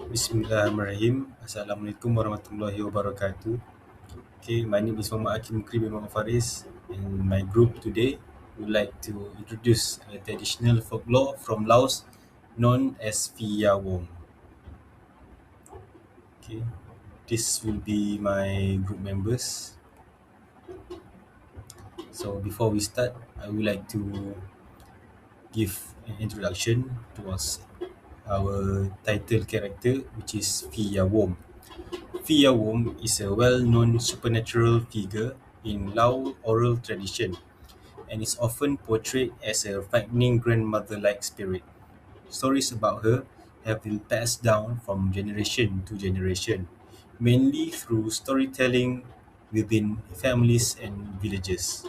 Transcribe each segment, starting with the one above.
Bismillahirrahmanirrahim. Assalamualaikum warahmatullahi wabarakatuh. Okay, my name is Muhammad Hakim Mukri bin Muhammad Faris, and my group today would like to introduce a traditional folklore from Laos known as Phi Wom. Okay, this will be my group members. So before we start, I would like to give an introduction towards our title character, which is Phi Wom. Phi Wom is a well-known supernatural figure in Lao oral tradition and is often portrayed as a frightening grandmother-like spirit. Stories about her have been passed down from generation to generation, mainly through storytelling within families and villages.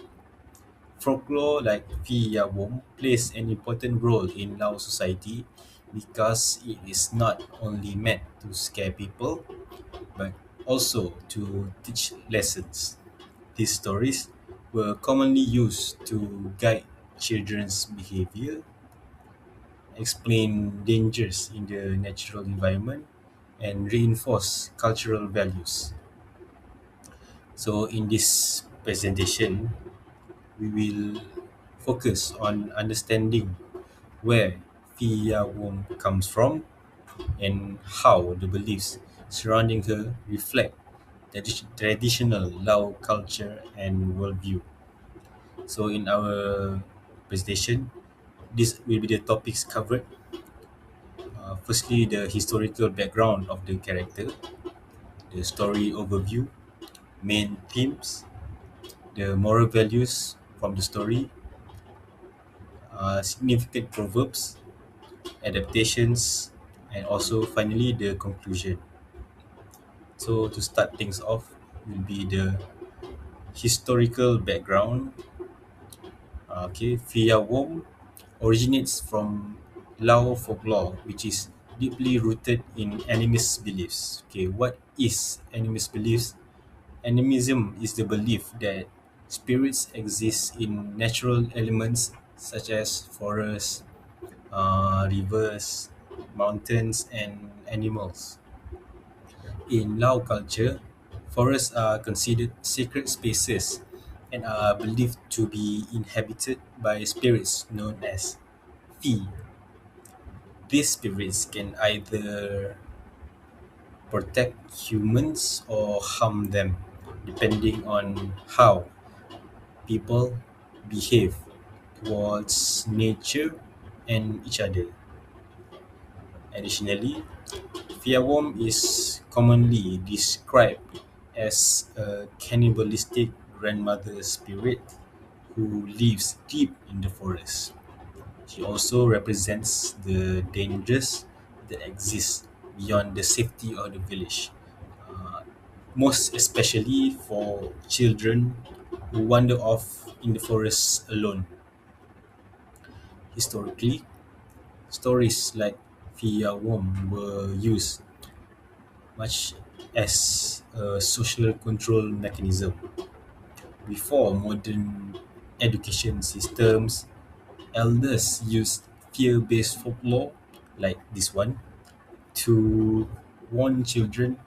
Folklore like Phi Wom plays an important role in Lao society because it is not only meant to scare people but also to teach lessons. These stories were commonly used to guide children's behavior, explain dangers in the natural environment, and reinforce cultural values. So, in this presentation, we will focus on understanding where Fia Wong comes from and how the beliefs surrounding her reflect traditional Lao culture and worldview. So, in our presentation, this will be the topics covered. Firstly, the historical background of the character, the story overview, main themes, the moral values from the story, significant proverbs, adaptations, and also finally the conclusion. So, to start things off, will be the historical background. Okay, Fia Wom originates from Lao folklore, which is deeply rooted in animist beliefs. Okay, what is animist beliefs? Animism is the belief that spirits exist in natural elements such as forests, rivers, mountains, and animals. In Lao culture, forests are considered sacred spaces and are believed to be inhabited by spirits known as Fi. These spirits can either protect humans or harm them, depending on how people behave towards nature and each other. Additionally, Fiawom is commonly described as a cannibalistic grandmother spirit who lives deep in the forest. She also represents the dangers that exist beyond the safety of the village, uh, most especially for children who wander off in the forest alone. Historically, stories like Fia Wom were used much as a social control mechanism. Before modern education systems, elders used fear-based folklore like this one to warn children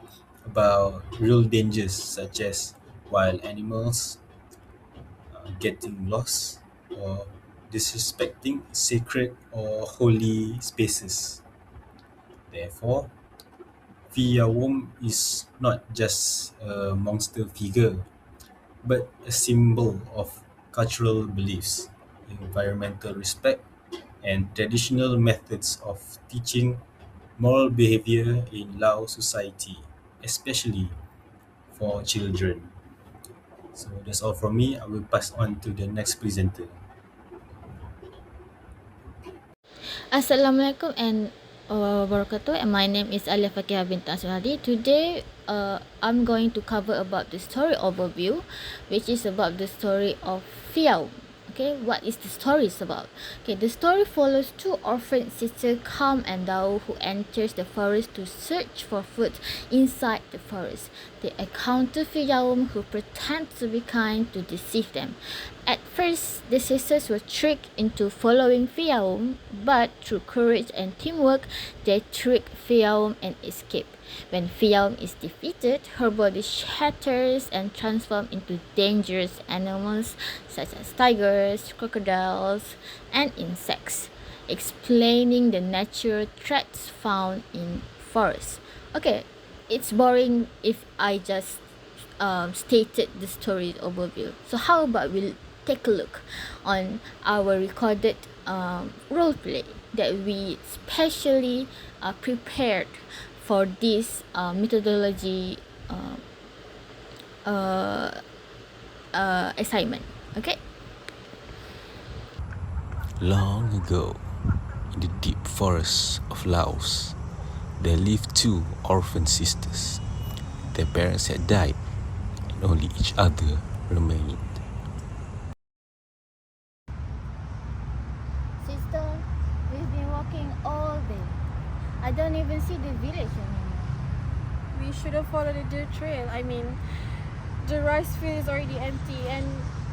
about real dangers such as wild animals, getting lost, or disrespecting sacred or holy spaces. Therefore, Fiyawom is not just a monster figure, but a symbol of cultural beliefs, environmental respect, and traditional methods of teaching moral behavior in Lao society, especially for children. So that's all from me. I will pass on to the next presenter. Assalamualaikum and wabarakatuh. And my name is Alia Fakihah bint Aswadi. Today, I'm going to cover about the story overview, which is about the story of Fiao. Okay, what is the story is about? Okay, the story follows two orphaned sisters, Kam and Dao, who enters the forest to search for food inside the forest. They encounter Fiyaum, who pretends to be kind to deceive them. At first, the sisters were tricked into following Fiyaum, but through courage and teamwork, they trick Fiyaum and escape. When Fiyaum is defeated, her body shatters and transforms into dangerous animals such as tigers, crocodiles, and insects, explaining the natural threats found in forests. Okay, it's boring if I just stated the story overview. So how about we take a look on our recorded role play that we specially prepared for this methodology uh, assignment. Okay. Long ago, in the deep forests of Laos, there lived two orphan sisters. Their parents had died, and only each other remained. Sister, we've been walking all day. I don't even see the village anymore. We should have followed the dirt trail. I mean, the rice field is already empty and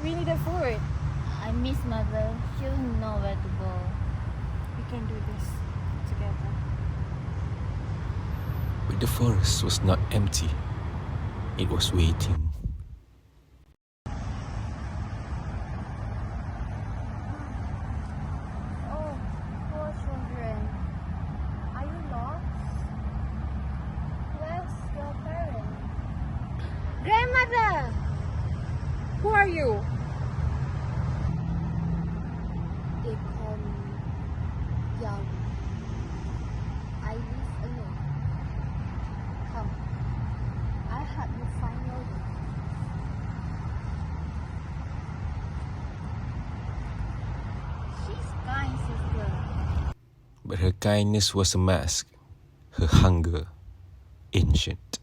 we need a food. I miss mother. She'll know where to go. We can do this together. But the forest was not empty. It was waiting. Oh, poor children. Are you lost? Where's your parents? Grandmother! Who are you? They call me Young. I live alone. Come, I'll help you find your way. She's kind, sister. But her kindness was a mask, her hunger ancient.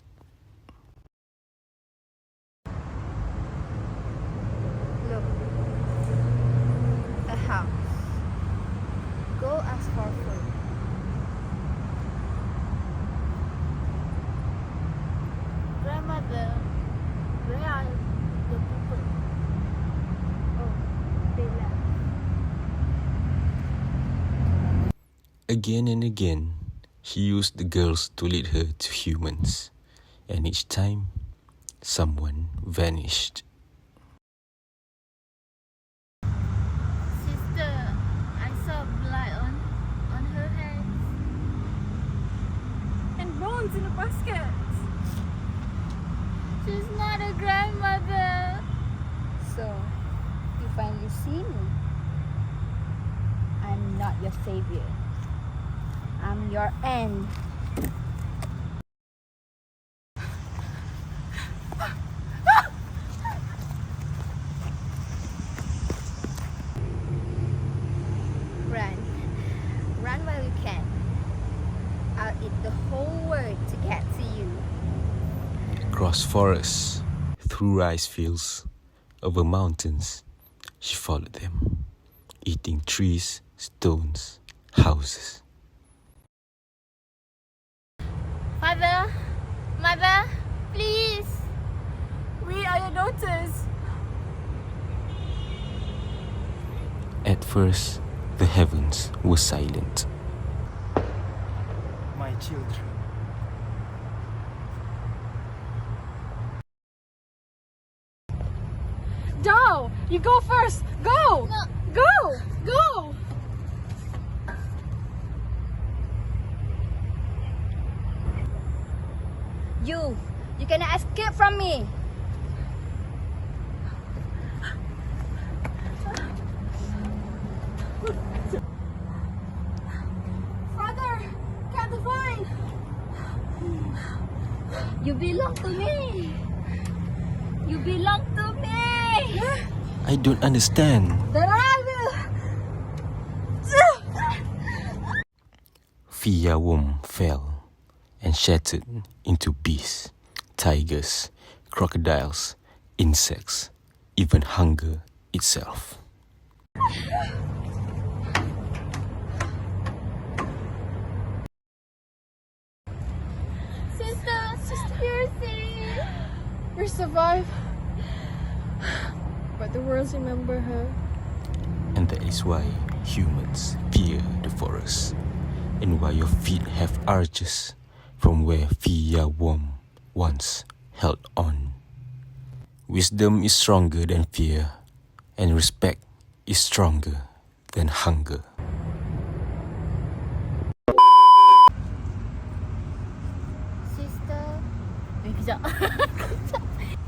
Look, a house. Go ask for food. Grandmother, where are the people? Oh, they left. Again and again, she used the girls to lead her to humans, and each time, someone vanished. Sister, I saw blood on her hands. And bones in a basket. She's not a grandmother. So, you finally see me. I'm not your savior. I'm your end. Run. Run while you can. I'll eat the whole world to get to you. Across forests, through rice fields, over mountains, she followed them, eating trees, stones, houses. Father, mother, please. We are your daughters. At first, the heavens were silent. My children. Dao, you go first. Go. No. Go. Go. You cannot escape from me. Father, can't find. You belong to me. You belong to me. I don't understand. Then I will. Fiyaum fell and shattered into beasts, tigers, crocodiles, insects, even hunger itself. Sister, you're safe. We survived. But the world remember her. And that is why humans fear the forest, and why your feet have arches from where Fia Worm once held on. Wisdom is stronger than fear, and respect is stronger than hunger. Sister, wait, kejap.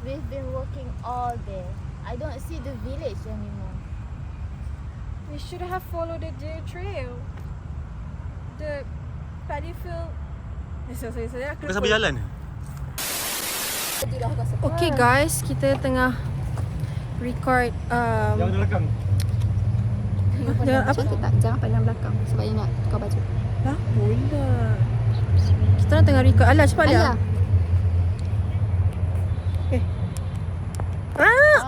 We've been walking all day. I don't see the village anymore. We should have followed the deer trail. The paddy field. Sorry. Kau sambil jalan ke? Okay guys, kita tengah record Jangan di belakang. Jangan apa? Jangan pandang belakang sebab dia nak tukar baju. Dah boleh. Kita orang tengah record. Alah cepat Alia.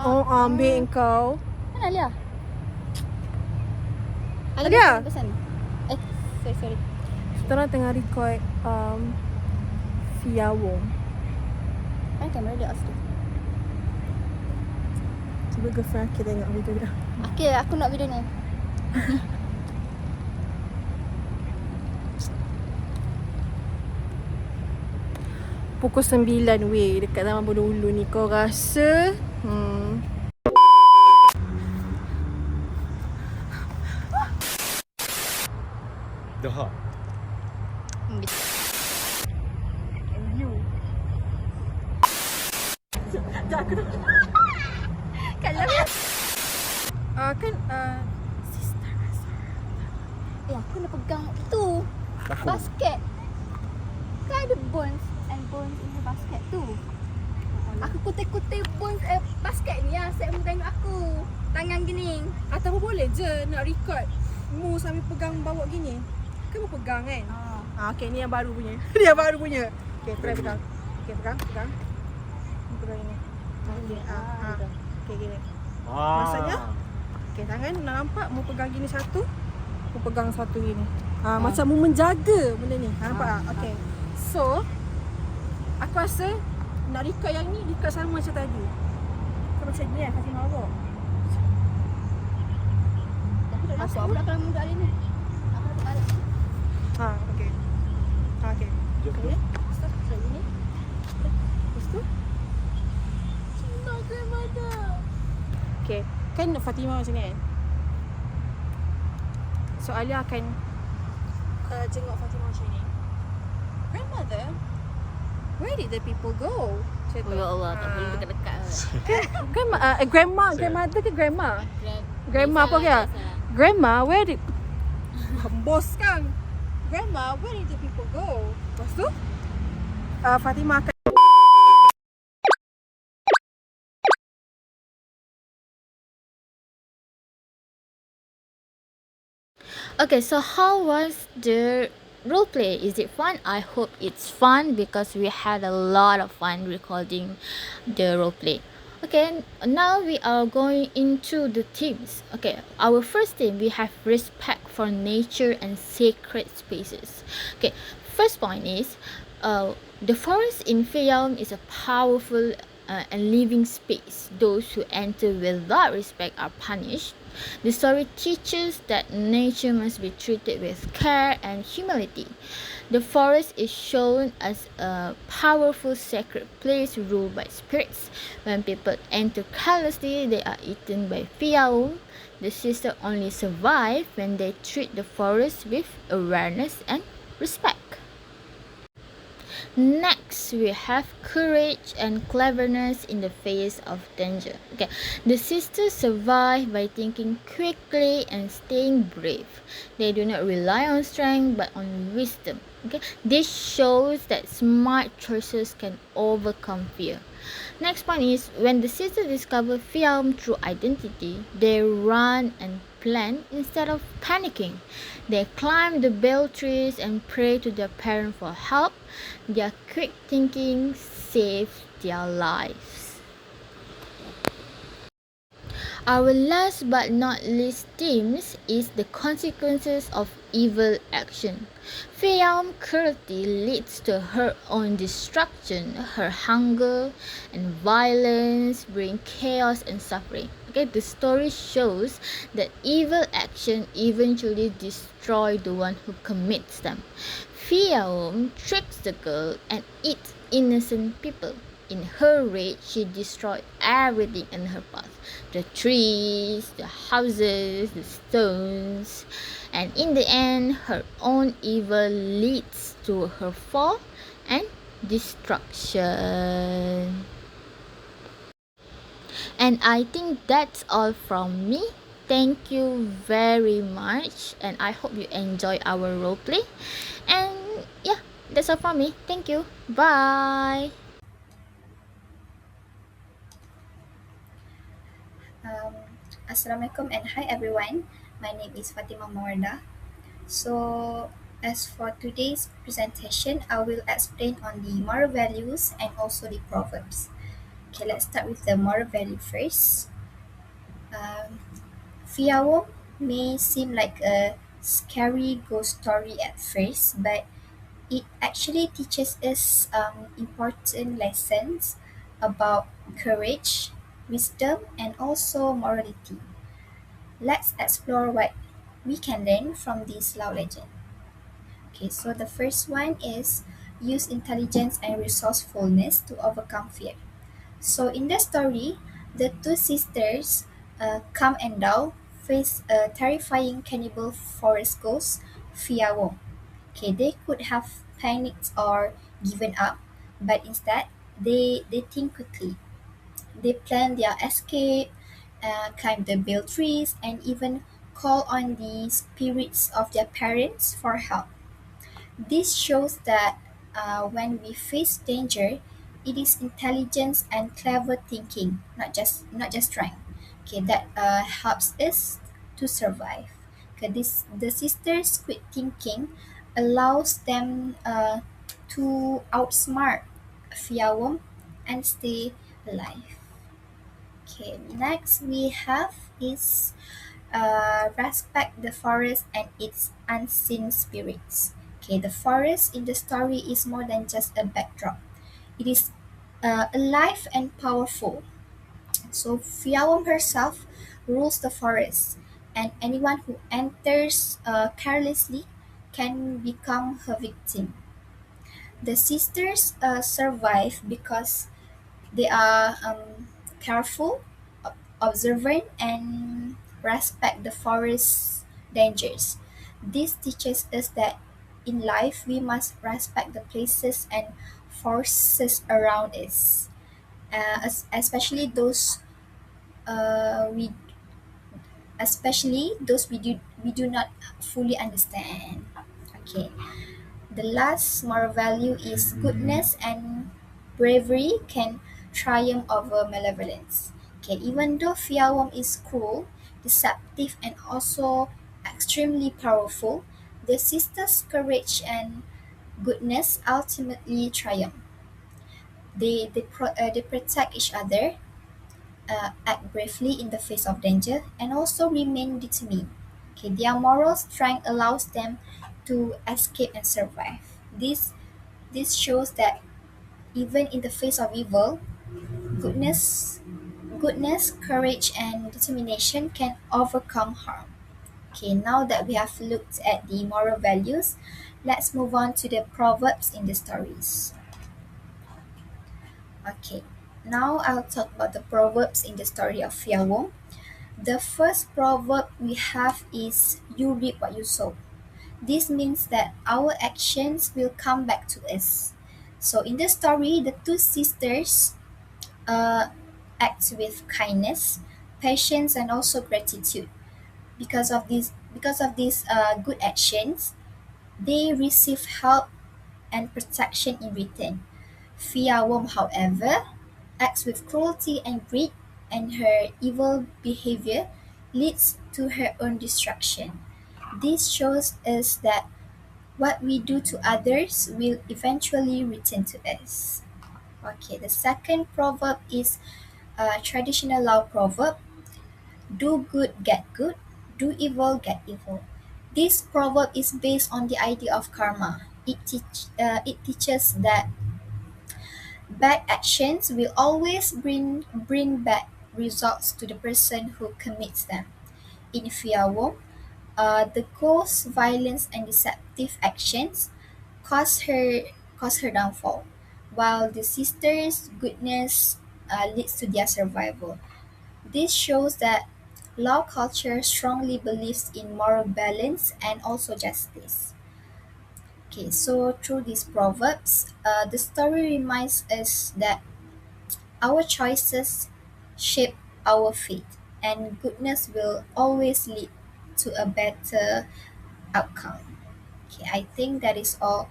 Oh ambil engkau. Mana Alia? Alia. Pesan. Sorry. Kita orang tengah record Fia Worm. Mana kamera dia off tu? Cuba girlfriend aku tengok video dah. Okay, aku nak video ni. Pukul 9 weh dekat Taman Bulu ni. Kau rasa Dah. kan sister rasa. Aku nak pegang tu. Basket. Kan ada bones and bones in the basket tu. Aku kutip-kutip bones basket ni lah. Saya tengok aku. Tangan gini. Atau boleh je nak record mu sambil pegang bawa gini. Kan mu pegang kan? Okay, ni yang baru punya. Ni yang baru punya. Okay, try pegang. Okay, pegang. Mu pegang ini. Okay, okay, gini. Maksudnya okay, tangan nak nampak mu pegang gini satu. Mu pegang satu gini. Macam mu menjaga benda ni. Nampak tak? Okay. So, aku rasa nak record yang ni record sama macam tadi. Kau macam ni lah kasi mabuk. Aku tak nampak pula kalau muda hari ni. Aku nak pegang. Okay. Okay. Okay. Stop. So, ini. Lepas tu. Cina grandmother. Okay. Kan Fatimah macam ni kan? So, Alia akan jenguk Fatimah macam ni. Grandmother, where did the people go? Macam tu. Oh ya Allah, tak boleh dekat-dekat. Grandmother ke grandma? Grandma apa ke? Grandma, where did... Bos kan? Grandma, where did the people go? Lepas tu, Fatimah akan... Okay, so how was the role play? Is it fun? I hope it's fun because we had a lot of fun recording the role play. Okay, now we are going into the themes. Okay, our first theme, we have respect for nature and sacred spaces. Okay, first point is the forest in Fayum is a powerful and living space. Those who enter without respect are punished. The story teaches that nature must be treated with care and humility. The forest is shown as a powerful sacred place ruled by spirits. When people enter carelessly, they are eaten by Fiaum. The sisters only survive when they treat the forest with awareness and respect. Next, we have courage and cleverness in the face of danger. Okay, the sisters survive by thinking quickly and staying brave. They do not rely on strength but on wisdom. Okay, this shows that smart choices can overcome fear. Next point is when the sisters discover fear through identity, they run and plan instead of panicking. They climb the bell trees and pray to their parents for help. Their quick thinking saved their lives. Our last but not least themes is the consequences of evil action. Fiam cruelty leads to her own destruction. Her hunger and violence bring chaos and suffering. Okay, the story shows that evil action eventually destroy the one who commits them. Fiam tricks the girl and eats innocent people. In her rage, she destroyed everything in her path, the trees, the houses, the stones, and in the end, her own evil leads to her fall and destruction. And I think that's all from me. Thank you very much, and I hope you enjoy our roleplay. And yeah, that's all from me. Thank you. Bye. Um, Assalamualaikum and hi everyone. My name is Fatima Mawarda. So, as for today's presentation, I will explain on the moral values and also the proverbs. Okay, let's start with the moral value first. Um, Fiawo may seem like a scary ghost story at first, but it actually teaches us important lessons about courage, wisdom, and also morality. Let's explore what we can learn from this Lao legend. Okay, so the first one is use intelligence and resourcefulness to overcome fear. So in the story, the two sisters, Kam and Dao, face a terrifying cannibal forest ghost, Fia Wong. Okay, they could have panicked or given up, but instead they think quickly. They plan their escape, climb the bale trees, and even call on the spirits of their parents for help. This shows that when we face danger, it is intelligence and clever thinking, not just strength. Okay, that helps us to survive. Okay, the sisters' quick thinking allows them to outsmart Fiawom and stay alive. Okay, next we have is respect the forest and its unseen spirits. Okay, the forest in the story is more than just a backdrop. It is alive and powerful. So Fiawam herself rules the forest, and anyone who enters carelessly can become her victim. The sisters survive because they are careful, observant, and respect the forest's dangers. This teaches us that in life we must respect the places and forces around us, especially those we especially those we do not fully understand. Okay. The last moral value is goodness and bravery can triumph over malevolence. Okay, even though Fiawom is cruel, deceptive, and also extremely powerful, the sisters' courage and goodness ultimately triumph. They protect each other, act bravely in the face of danger, and also remain determined. Okay, their moral strength allows them to escape and survive. This shows that even in the face of evil, goodness, goodness, courage, and determination can overcome harm. Okay, now that we have looked at the moral values, let's move on to the proverbs in the stories. Okay, now I'll talk about the proverbs in the story of Fiawong. The first proverb we have is "You reap what you sow." This means that our actions will come back to us. So in the story, the two sisters uh, act with kindness, patience, and also gratitude. Because of these good actions, they receive help and protection in return. Fia Wom, however, acts with cruelty and greed, and her evil behavior leads to her own destruction. This shows us that what we do to others will eventually return to us. Okay, the second proverb is a traditional Lao proverb. Do good, get good. Do evil, get evil. This proverb is based on the idea of karma. It teaches that bad actions will always bring bad results to the person who commits them. In Fiawo, the ghost's violence and deceptive actions caused her downfall, while the sisters' goodness leads to their survival. This shows that Lao culture strongly believes in moral balance and also justice. Okay, so through these proverbs, the story reminds us that our choices shape our fate, and goodness will always lead to a better outcome. Okay, I think that is all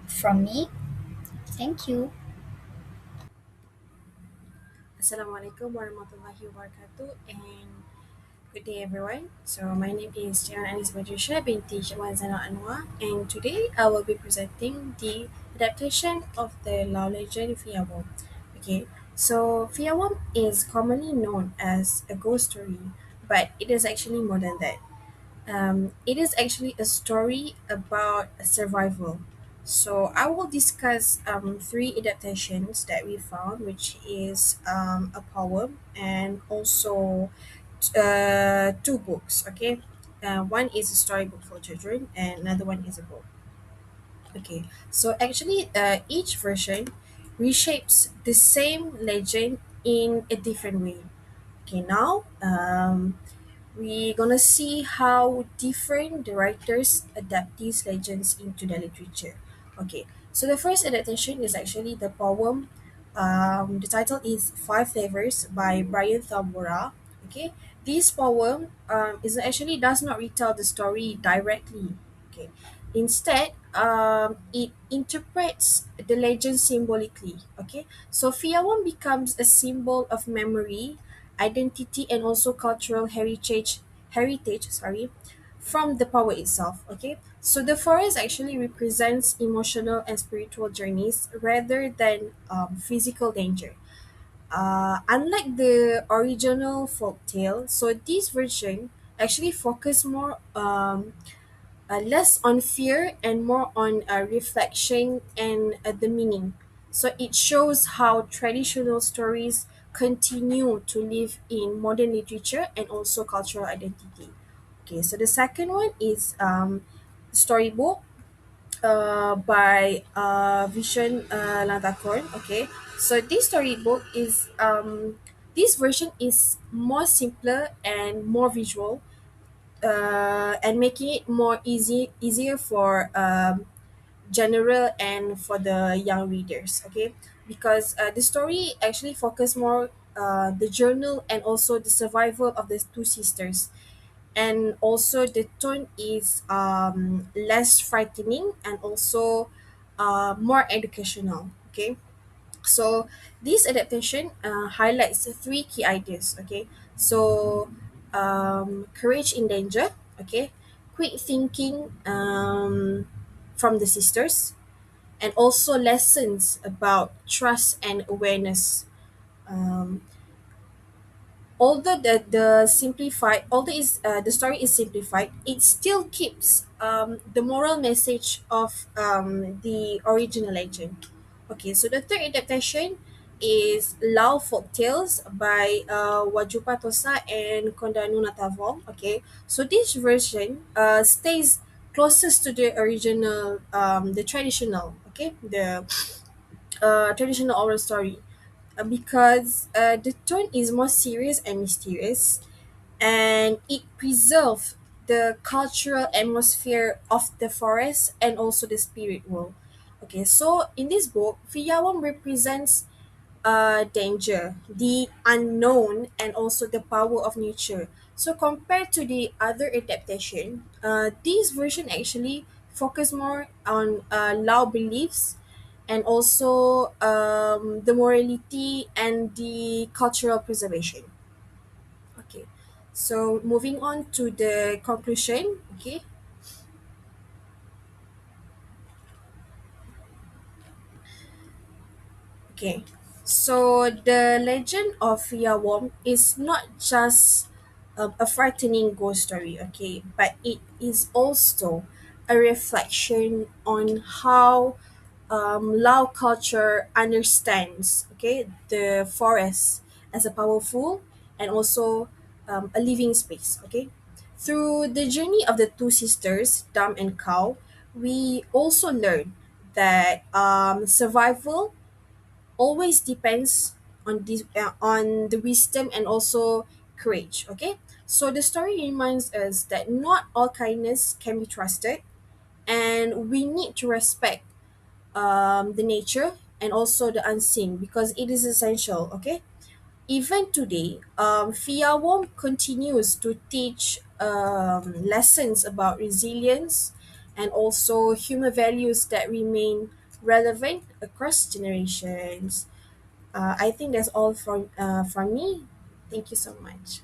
from me. Thank you. Assalamualaikum warahmatullahi wabarakatuh and good day everyone. So my name is Jian Anis Badrisha binti Syawal Zainal Anwar, and today I will be presenting the adaptation of the Lao legend Fiyawam. Okay, so Fiyawam is commonly known as a ghost story, but it is actually more than that. It is actually a story about survival. So I will discuss three adaptations that we found, which is a poem and also two books. Okay, one is a storybook for children, and another one is a book. Okay, so actually, each version reshapes the same legend in a different way. Okay, now we're gonna see how different the writers adapt these legends into the literature. Okay, so the first adaptation is actually the poem. The title is Five Flavors by Brian Thambora. Okay, this poem is actually does not retell the story directly. Okay, instead, it interprets the legend symbolically. Okay, so Fiawan becomes a symbol of memory, identity, and also cultural heritage, from the power itself. Okay, so the forest actually represents emotional and spiritual journeys rather than physical danger. Unlike the original folk tale, so this version actually focus more less on fear and more on reflection and the meaning. So it shows how traditional stories continue to live in modern literature and also cultural identity. Okay, so the second one is storybook by Vision Lantakon. Okay, so this storybook is this version is more simpler and more visual, and making it more easier for general and for the young readers. Okay, because the story actually focus more the journal and also the survival of the two sisters, and also the tone is less frightening and also more educational. Okay, so this adaptation highlights the three key ideas. Okay, so courage in danger. Okay, quick thinking from the sisters, and also lessons about trust and awareness. Um, although the story is simplified, it still keeps the moral message of the original legend. Okay, so the third adaptation is Lao Folk Tales by Wajupa Tosa and Kondanu Natavong. Okay, so this version stays closest to the original, the traditional, okay, the traditional oral story, because the tone is more serious and mysterious, and it preserves the cultural atmosphere of the forest and also the spirit world. Okay, so in this book, Fiyawam represents danger, the unknown, and also the power of nature. So compared to the other adaptation, this version actually focus more on Lao beliefs and also the morality and the cultural preservation. Okay, so moving on to the conclusion. Okay, so the legend of Yawom is not just a frightening ghost story, okay, but it is also a reflection on how Lao culture understands, okay, the forest as a powerful and also a living space, okay. Through the journey of the two sisters, Dam and Cow, we also learn that survival always depends on the wisdom and also courage, okay. So the story reminds us that not all kindness can be trusted, and we need to respect the nature and also the unseen because it is essential, okay. Even today, Fiawom continues to teach lessons about resilience and also human values that remain relevant across generations. I think that's all from me. Thank you so much.